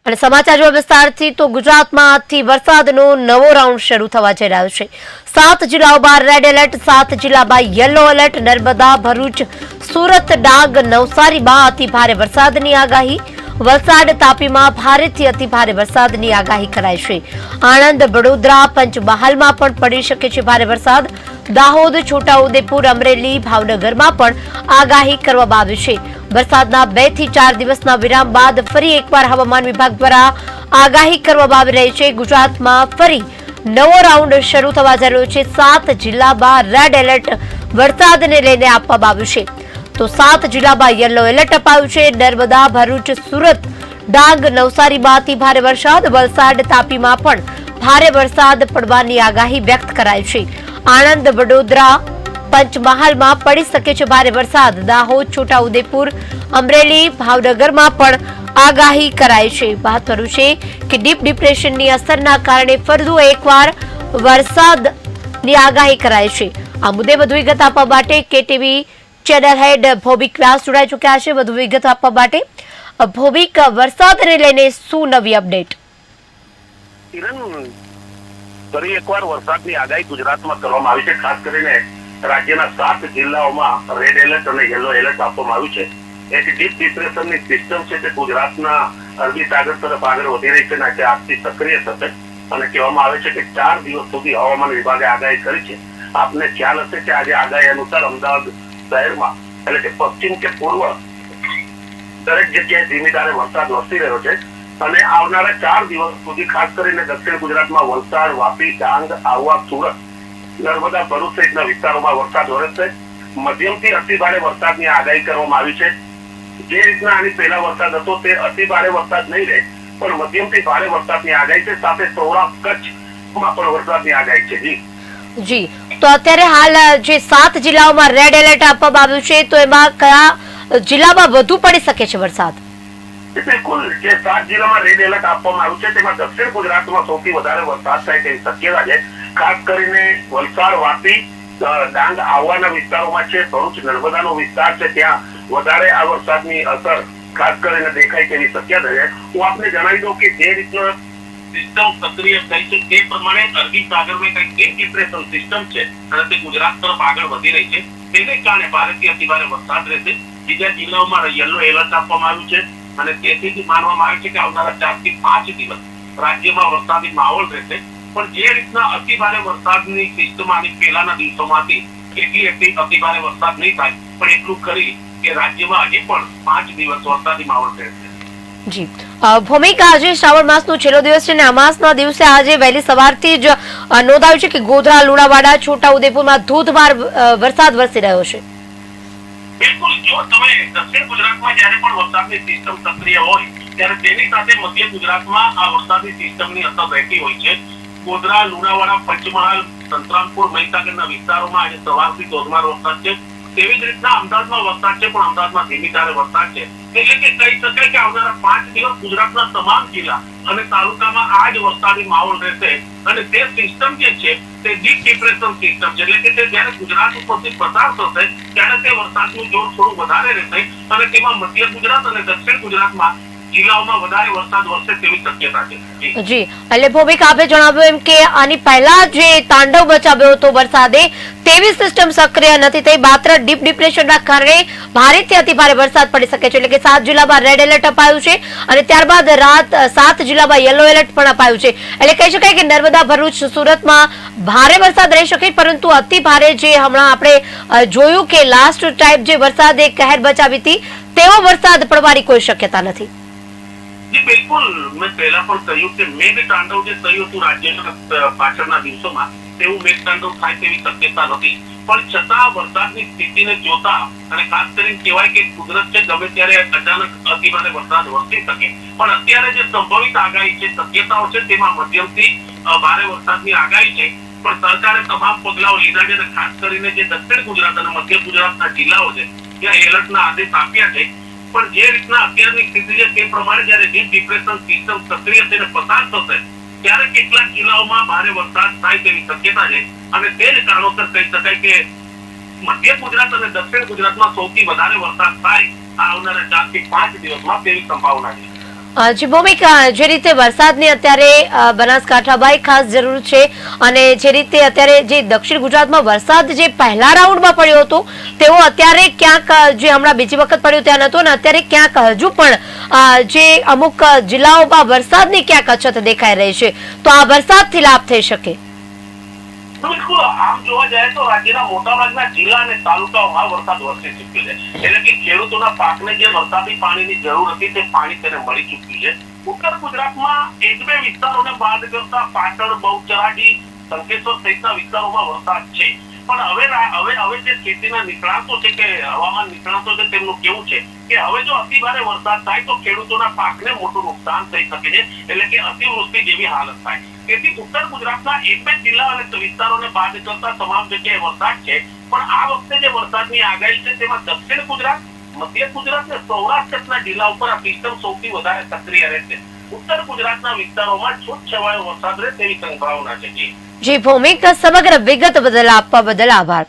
અને સમાચાર જો વિસ્તારથી તો ગુજરાતમાં આજથી વરસાદનો નવો રાઉન્ડ શરૂ થવા જઈ રહ્યો છે। 7 જિલ્લાઓમાં રેડ એલર્ટ, 7 જિલ્લામાં યલો એલર્ટ, નર્મદા, ભરૂચ, સુરત, ડાંગ, નવસારીમાં અતિ ભારે વરસાદની આગાહી, વલસાડ, તાપીમાં ભારેથી અતિ ભારે વરસાદની આગાહી કરાઈ છે। આણંદ, વડોદરા, પંચમહાલમાં પણ પડી શકે છે ભારે વરસાદ। દાહોદ, છોટાઉદેપુર, અમરેલી, ભાવનગરમાં પણ આગાહી કરવામાં આવી છે। વરસાદના 2 થી 4 દિવસના વિરામ બાદ ફરી એકવાર હવામાન વિભાગ દ્વારા આગાહી કરવામાં આવી રહી છે। ગુજરાતમાં ફરી નવો રાઉન્ડ શરૂ થવા જઈ રહ્યો છે। 7 જિલ્લામાં રેડ એલર્ટ વરસાદને લઈને આપવામાં આવ્યું છે, તો 7 જિલ્લામાં યલો એલર્ટ અપાયું છે। નર્મદા, ભરૂચ, સુરત, ડાંગ, નવસારીમાં અતિ ભારે વરસાદ, વલસાડ, તાપીમાં પણ ભારે વરસાદ પડવાની આગાહી વ્યક્ત કરાઈ છે। આણંદ, વડોદરા, પંચમહાલમાં પડી શકે છે ભારે વરસાદ। દાહોદ, છોટાઉદેપુર, અમરેલી, ભાવનગરમાં પણ આગાહી કરાઈ છે। મહત્વનું છે કે ડીપ ડિપ્રેશનની અસરના કારણે ફરી એકવાર વરસાદની આગાહી કરાઈ છે। આ મુદ્દે વધુ વિગત આપવા માટે કેટીવી ચેનલ હેડ ભૌમિક વ્યાસ જોડાઈ ચુક્યા છે। વધુ વિગત આપવા માટે ભૌમિક, વરસાદને લઈને શું નવી અપડેટ? ફરી એકવાર વરસાદની આગાહી ગુજરાતમાં કરવામાં આવી છે। ખાસ કરીને રાજ્યના 7 જિલ્લાઓમાં રેડ એલર્ટ અને યલો એલર્ટ આપવામાં આવ્યું છે। એક ડીપ ડિપ્રેશનની સિસ્ટમ છે તે ગુજરાતના અરબી સાગર તરફ આગળ વધી રહી છે અને આજે આજથી સક્રિય થશે અને કહેવામાં આવે છે કે 4 દિવસ સુધી હવામાન વિભાગે આગાહી કરી છે। આપને ખ્યાલ હશે કે આજે આગાહી અનુસાર અમદાવાદ શહેરમાં એટલે કે પશ્ચિમ કે પૂર્વ દરેક જગ્યાએ ધીમી ધારે વરસાદ વરસી રહ્યો છે અને આવનારા 4 દિવસ સુધી ખાસ કરીને દક્ષિણ ગુજરાતમાં વલસાડ, વાપી, ડાંગ, આહવા, સુરત, નર્મદા, ભરૂચ સહિતના વિસ્તારોમાં વરસાદ વરસશે। મધ્યમથી અતિ ભારે વરસાદની આગાહી કરવામાં આવી છે। જે રીતના આની પહેલા વરસાદ હતો તે અતિ ભારે વરસાદ નહીં રહે, પણ મધ્યમથી ભારે વરસાદની આગાહી છે। સાથે સૌરાષ્ટ્ર, કચ્છમાં પણ વરસાદની આગાહી છે। જી, તો અત્યારે હાલ જે 7 જિલ્લાઓમાં રેડ એલર્ટ આપવામાં આવ્યું છે, તો એમાં કયા જિલ્લામાં વધુ પડી શકે છે વરસાદ? બિલકુલ, જે 7 જિલ્લામાં રેડ એલર્ટ આપવામાં આવ્યું છે તેમાં દક્ષિણ ગુજરાતમાં સૌથી વધારે વરસાદ થાય તેવી શક્યતા છે। ખાસ કરીને વલસાડ, વાપી, ડાંગ, આહવાના વિસ્તારોમાં છે, ભરૂચ, નર્મદાનો વિસ્તાર છે, ત્યાં વધારે આ વરસાદની અસર ખાસ કરીને દેખાય તેવી શક્યતા છે। હું આપને જણાવી દઉં કે જે રીતના સિસ્ટમ સક્રિય થઈ છે તે પ્રમાણે અરબી સાગરમાં કંઈક ડીપ ડિપ્રેશન સિસ્ટમ છે અને તે ગુજરાત તરફ આગળ વધી રહી છે। તેને કારણે ભારેથી અતિ ભારે વરસાદ રહેશે। બીજા જિલ્લાઓમાં યલો એલર્ટ આપવામાં આવ્યું છે અને તેથી માનવામાં આવે છે કે આવનારા 4 થી 5 દિવસ રાજ્યમાં વરસાદી માહોલ રહેશે। પણ જે રીતના અતિ ભારે વરસાદની સિસ્ટમ આની પહેલાના દિવસોમાંથી એટલી અતિ ભારે વરસાદ નહીં થાય, પણ એટલું ખરી કે રાજ્યમાં હજી પણ 5 દિવસ વરસાદી માહોલ રહેશે। જી, ભૌમિક, આજે શ્રાવણ માસનો છેલ્લો દિવસ છે અને અમાસના દિવસે આજે વહેલી સવારથી જ નોંધાયું છે કે ગોધરા, લુણાવાડા, છોટાઉદેપુરમાં ધોધમાર વરસાદ વરસી રહ્યો છે। બિલકુલ, જો તમે દક્ષિણ ગુજરાતમાં જ્યારે પણ વરસાદની સિસ્ટમ સક્રિય હોય ત્યારે તેની સાથે મધ્ય ગુજરાતમાં આ વરસાદની સિસ્ટમની અસર રહેતી હોય છે। ગોધરા, લુણાવાડા, પંચમહાલ, સંતરામપુર, મહીસાગરના વિસ્તારોમાં આજે સવારથી ધોધમાર વરસાદ છે। તેવી જ રીતના અમદાવાદમાં વરસાદ છે, પણ અમદાવાદમાં ધીમી ધારે વરસાદ છે। એટલે કે કહી શકાય કે આવનારા 5 દિવસ ગુજરાતના તમામ જિલ્લા અને તાલુકામાં આ જ વરસાદી માહોલ રહેશે અને તે સિસ્ટમ જે છે તે ડીપ ડિપ્રેશન સિસ્ટમ છે, એટલે કે તે જ્યારે ગુજરાત ઉપરથી પસાર થશે ત્યારે તે વરસાદનું જોર થોડું વધારે રહેશે અને તેમાં મધ્ય ગુજરાત અને દક્ષિણ ગુજરાતમાં જિલ્લાઓમાં વધારે વરસાદ વરસે તેવી શક્યતા છે। જી, એટલે ભૌમિક, આપે જણાવ્યું એમ કે આની પહેલા જે તાંડવ મચાવ્યો હતો વરસાદે, તેવી સિસ્ટમ સક્રિય નથી થઈ, માત્ર ડીપ ડિપ્રેશનના કારણે ભારેથી અતિ ભારે વરસાદ પડી શકે છે। એટલે કે 7 જિલ્લામાં રેડ એલર્ટ અપાયું છે અને ત્યારબાદ 7 જિલ્લામાં યલો એલર્ટ પણ અપાયું છે। એટલે કહી શકાય કે નર્મદા, ભરૂચ, સુરતમાં ભારે વરસાદ રહી શકે, પરંતુ અતિ ભારે જે હમણાં આપણે જોયું કે લાસ્ટ ટાઈપ જે વરસાદે કહેર બચાવી હતી તેવો વરસાદ પડવાની કોઈ શક્યતા નથી। જી બિલકુલ, મેં પહેલા પણ કહ્યું કે મેઘ તાંડવ જે થયું હતું રાજ્યના પાછળના દિવસોમાં તેવું મેઘ તાંડવ થાય તેવી શક્યતા નથી, પણ છતાં વરસાદની સ્થિતિને જોતા અને ખાસ કરીને કહેવાય કે કુદરત છે ગમે ત્યારે અચાનક અતિ ભારે વરસાદ વરસી શકે, પણ અત્યારે જે સંભવિત આગાહી છે, શક્યતાઓ છે, તેમાં મધ્યમથી ભારે વરસાદની આગાહી છે। પણ સરકારે તમામ પગલાઓ લીધા છે અને ખાસ કરીને જે દક્ષિણ ગુજરાત અને મધ્ય ગુજરાતના જિલ્લાઓ છે ત્યાં એલર્ટના આદેશ આપ્યા છે। પણ જે રીતના અત્યારની સ્થિતિ છે તે પ્રમાણે જ્યારે ડીપ ડિપ્રેશન સિસ્ટમ સક્રિય થઈને પસાર થશે ત્યારે કેટલાક જિલ્લાઓમાં ભારે વરસાદ થાય તેવી શક્યતા છે અને તે જ કારણોસર કહી શકાય કે મધ્ય ગુજરાત અને દક્ષિણ ગુજરાતમાં સૌથી વધારે વરસાદ થાય આ આવનારા 4 થી 5 દિવસમાં તેવી સંભાવના છે। જી ભૌમિક, જે રીતે વરસાદની અત્યારે બનાસકાંઠામાં ખાસ જરૂર છે અને જે રીતે અત્યારે જે દક્ષિણ ગુજરાતમાં વરસાદ જે પહેલા રાઉન્ડમાં પડ્યો હતો તેવો અત્યારે ક્યાંક જે હમણાં બીજી વખત પડ્યો ત્યાં નહોતો અને અત્યારે ક્યાંક હજુ પણ જે અમુક જિલ્લાઓમાં વરસાદની ક્યાંક અછત દેખાઈ રહી છે, તો આ વરસાદથી લાભ થઈ શકે? બિલકુલ, આમ જોવા જાય તો રાજ્યના મોટાભાગના જિલ્લા અને તાલુકાઓમાં વરસાદ વરસી ચૂક્યો છે, એટલે કે ખેડૂતોના પાકને જે વરસાદી પાણીની જરૂર હતી તે પાણી તેને મળી ચૂક્યું છે. ઉત્તર ગુજરાતમાં એક બે વિસ્તારોને બાદ કરતા પાટણ, બહુચરાજી, શંખેશ્વર સહિતના વિસ્તારોમાં વરસાદ છે, પણ હવે જે ખેતીના નિષ્ણાતો છે કે હવામાન નિષ્ણાતો છે તેમનું કેવું છે કે હવે જો અતિ ભારે વરસાદ થાય તો ખેડૂતોના પાકને મોટું નુકસાન થઈ શકે છે, એટલે કે અતિવૃષ્ટિ જેવી હાલત થાય. તેથી ઉત્તર ગુજરાતના એક બે જિલ્લા અને વિસ્તારોને બાદ કરતા તમામ જગ્યાએ વરસાદ છે, પણ આ વખતે જે વરસાદની આગાહી છે તેમાં દક્ષિણ ગુજરાત, મધ્ય ગુજરાત અને સૌરાષ્ટ્રના જિલ્લા ઉપર આ સિસ્ટમ સૌથી વધારે સક્રિય રહેશે. ઉત્તર ગુજરાતના વિસ્તારોમાં છૂટછવાયો વરસાદ રહે તેવી સંભાવના છે. જી ભૌમિક, સમગ્ર વિગત બદલ આપવા બદલ આભાર.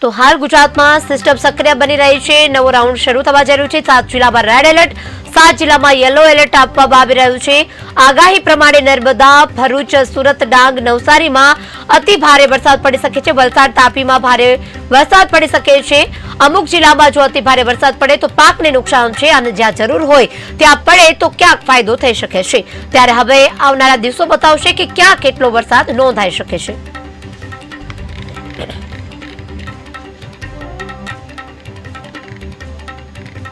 તો હાલ ગુજરાતમાં સિસ્ટમ સક્રિય બની રહી છે, નવો રાઉન્ડ શરૂ થવા જઈ રહ્યું છે. 7 જિલ્લામાં રેડ એલર્ટ, 7 જિલ્લામાં યલો એલર્ટ આપવામાં આવી રહ્યું છે. આગાહી પ્રમાણે નર્મદા, ભરૂચ, સુરત, ડાંગ, નવસારીમાં અતિ ભારે વરસાદ પડી શકે છે. વલસાડ, તાપીમાં ભારે વરસાદ પડી શકે છે. અમુક જિલ્લામાં જો અતિ ભારે વરસાદ પડે તો પાકને નુકસાન છે અને જ્યાં જરૂર હોય ત્યાં પડે તો ક્યાંક ફાયદો થઈ શકે છે. ત્યારે હવે આવનારા દિવસો બતાવશે કે ક્યાં કેટલો વરસાદ નોંધાઈ શકે છે.